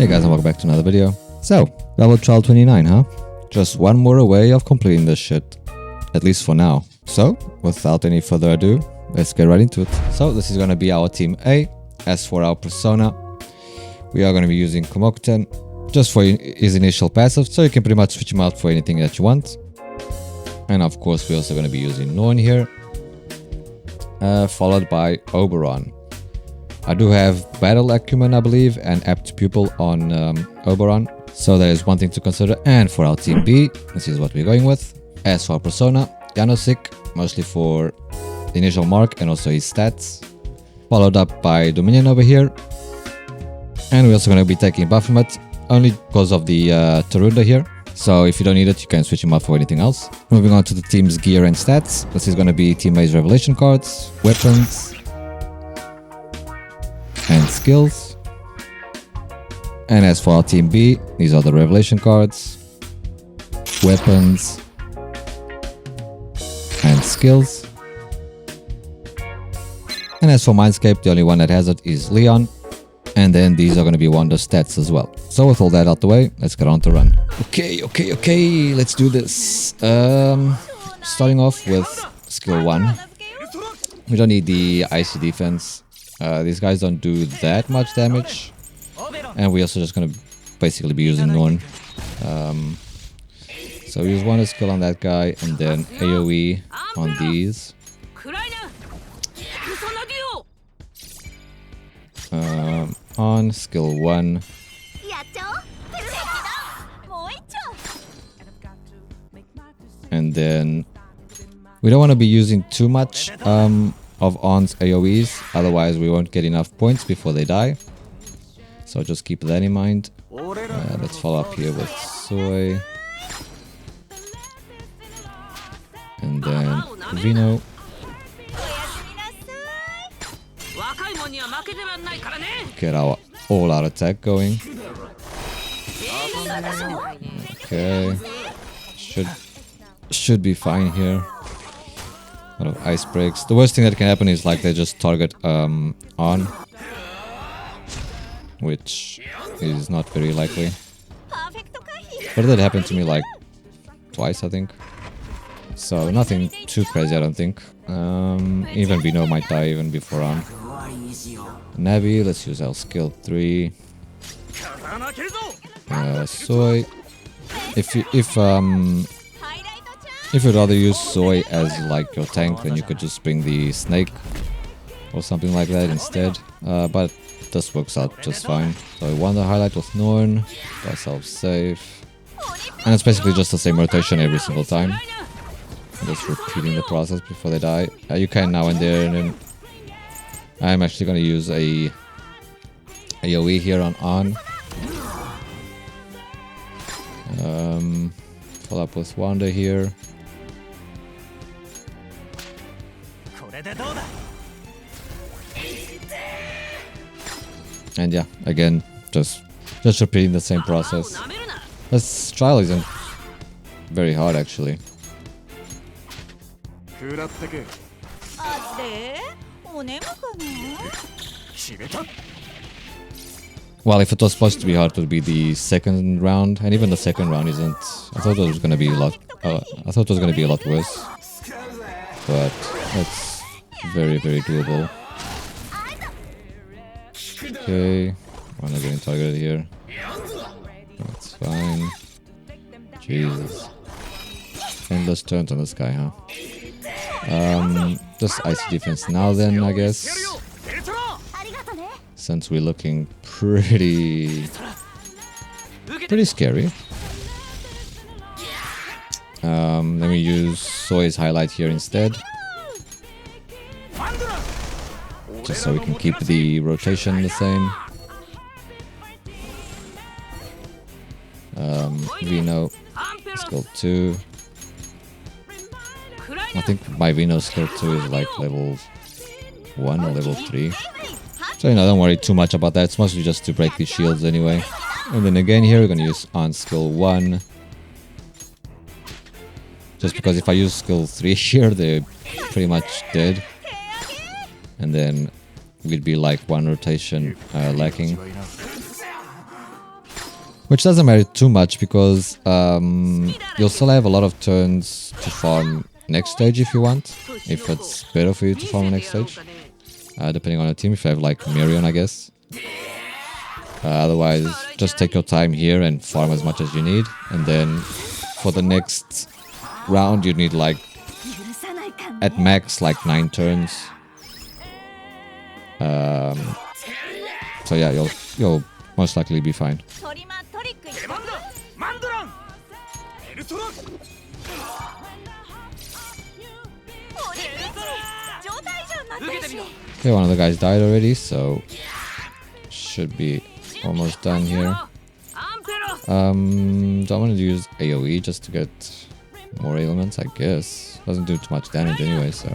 Hey guys, and welcome back to another video. So, level trial 29, huh? Just one more away of completing this shit. At least for now. So, without any further ado, let's get right into it. So, this is going to be our team A. As for our persona, we are going to be using Komokuten just for his initial passive, so you can pretty much switch him out for anything that you want. And of course, we're also going to be using Norn here, followed by Oberon. I do have Battle Acumen, I believe, and Apt Pupil on Oberon, so that is one thing to consider. And for our team B, this is what we're going with. As for our persona, Yanosik, mostly for the initial mark and also his stats, followed up by Dominion over here. And we're also going to be taking Baphomet, only because of the Tarunda here. So if you don't need it, you can switch him out for anything else. Moving on to the team's gear and stats. This is going to be Team A's Revelation cards, weapons, and skills. And as for our team B, these are the Revelation cards, weapons, and skills. And as for Mindscape, the only one that has it is Leon. And then these are going to be Wonder stats as well. So with all that out the way, let's get on to run. Okay, let's do this. Starting off with skill 1. We don't need the icy defense. These guys don't do that much damage. And we're also just going to basically be using Norn. So use Wonder skill on that guy and then AoE on these. On skill 1. And then we don't want to be using too much of On's AoEs, otherwise we won't get enough points before they die. So just keep that in mind. Let's follow up here with Soy. And then Vino. Get our all-out attack going. Okay. Should be fine here. A lot of ice breaks. The worst thing that can happen is like they just target on, which is not very likely. But that happened to me like twice, I think. So nothing too crazy, I don't think. Even Vino might die even before on. Navi, let's use our skill 3. Soy. If you'd rather use Soy as like your tank, then you could just bring the snake or something like that instead. But this works out just fine. So we want the highlight with Norn, got ourselves safe. And it's basically just the same rotation every single time. Just repeating the process before they die. You can now and then. I'm actually going to use a AoE here on. Follow up with Wanda here. And yeah, again, just repeating the same process. This trial isn't very hard actually. Well, if it was supposed to be hard, it would be the second round, and even the second round isn't. I thought it was going to be a lot. I thought it was going to be a lot worse, but it's very, very doable. Okay, I'm not getting targeted here. That's fine. Jesus, endless turns on this guy, huh? Just icy defense now then, I guess. Since we're looking pretty scary. Let me use Soy's highlight here instead. Just so we can keep the rotation the same. Vino, skill 2. I think my Vino skill 2 is like level 1 or level 3. So, you know, don't worry too much about that. It's mostly just to break these shields anyway. And then again here, we're going to use on skill 1. Just because if I use skill 3 here, they're pretty much dead. And then we'd be like one rotation lacking. Which doesn't matter too much because you'll still have a lot of turns to farm next stage if you want. If it's better for you to farm next stage. Depending on your team, if you have like Mirion, I guess. Otherwise, just take your time here and farm as much as you need. And then for the next round, you need like at max like 9 turns. So yeah, you'll most likely be fine. Okay, one of the guys died already, so should be almost done here. So I'm gonna use AoE just to get more ailments, I guess. Doesn't do too much damage anyway, so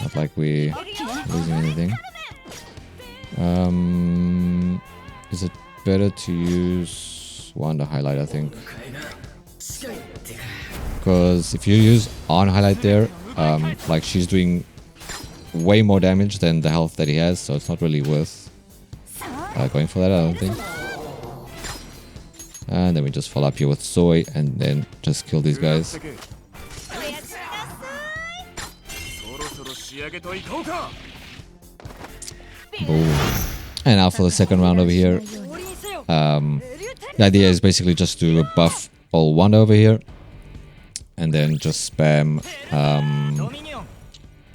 not like we losing anything. Is it better to use Wonder Highlight, I think? Because if you use on highlight there, like she's doing way more damage than the health that he has, so it's not really worth going for that, I don't think. And then we just follow up here with Zoe and then just kill these guys. Boom. And now for the second round over here. The idea is basically just to buff all Wanda over here. And then just spam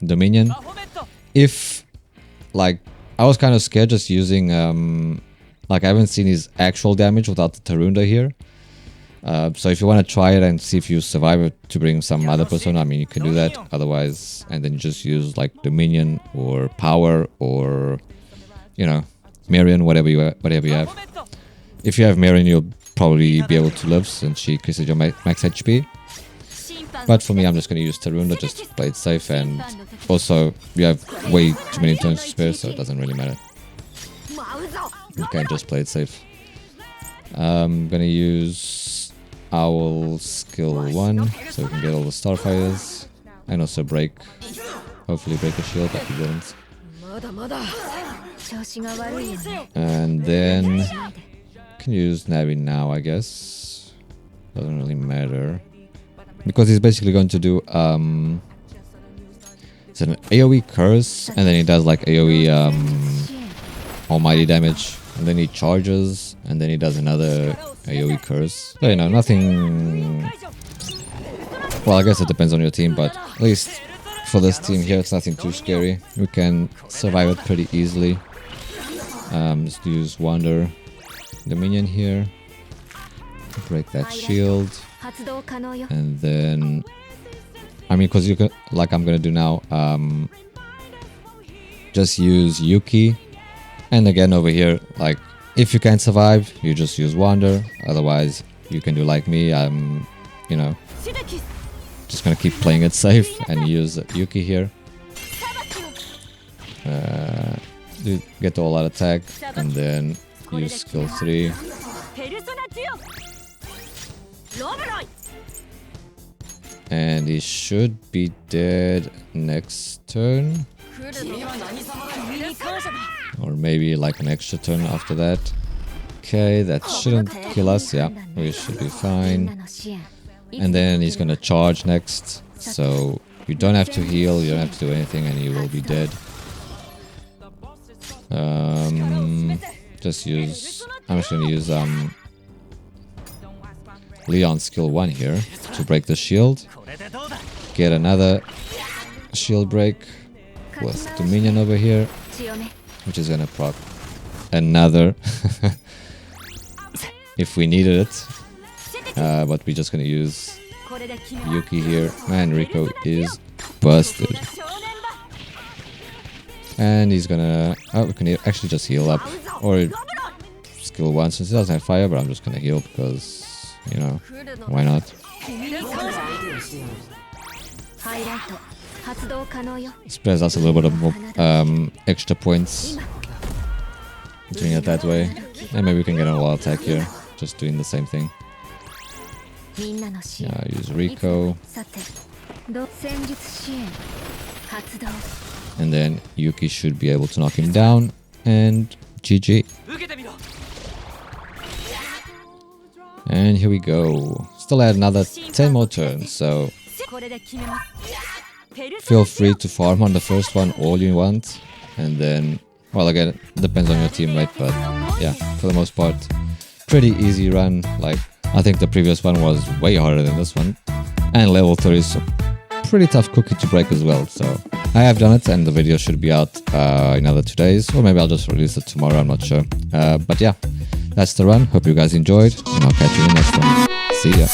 Dominion. If, like, I was kind of scared just using, like, I haven't seen his actual damage without the Tarunda here. So if you want to try it and see if you survive it to bring some other persona, I mean, you can do that. Otherwise, and then you just use, like, Dominion or Power or, you know, Marion, whatever you have. If you have Marion, you'll probably be able to live since she increases your max HP. But for me, I'm just going to use Tarunda just to play it safe, and also you have way too many turns to spare, so it doesn't really matter. You can just play it safe. I'm going to use Owl skill 1, so we can get all the Starfighters, and also hopefully break a shield, but we didn't. And then can use Navi now, I guess. Doesn't really matter. Because he's basically going to do it's an AoE curse, and then he does like AoE almighty damage, and then he charges, and then he does another AoE curse. So, you know, nothing. Well, I guess it depends on your team, but at least for this team here, it's nothing too scary. We can survive it pretty easily. Just use Wonder Dominion here, break that shield. And then, I mean, because you can, like I'm gonna do now, just use Yuki. And again over here, like, if you can't survive, you just use Wander. Otherwise, you can do like me. I'm, you know, just gonna keep playing it safe and use Yuki here. Get all out attack and then use skill 3. And he should be dead next turn. Or maybe like an extra turn after that. Okay, that shouldn't kill us. Yeah, we should be fine. And then he's gonna charge next. So you don't have to heal, you don't have to do anything, and you will be dead. Just use... I'm just gonna use Leon skill 1 here to break the shield. Get another shield break with Dominion over here, which is gonna proc another if we needed it. But we're just gonna use Yuki here. Man, Rico is busted. And he's gonna... Oh, we can actually just heal up. Or skill 1 since he doesn't have fire, but I'm just gonna heal because, you know, why not? Spares us a little bit of more, extra points doing it that way. And maybe we can get a wall attack here, just doing the same thing. Yeah, use Rico. And then Yuki should be able to knock him down, and GG. And here we go. Still had another 10 more turns, so feel free to farm on the first one all you want. And then, well, again, it depends on your team, right? But yeah, for the most part, pretty easy run. Like, I think the previous one was way harder than this one. And level 30 is a pretty tough cookie to break as well. So I have done it, and the video should be out in another 2 days. Or maybe I'll just release it tomorrow, I'm not sure. But yeah, that's the run. Hope you guys enjoyed, and I'll catch you in the next one. See ya.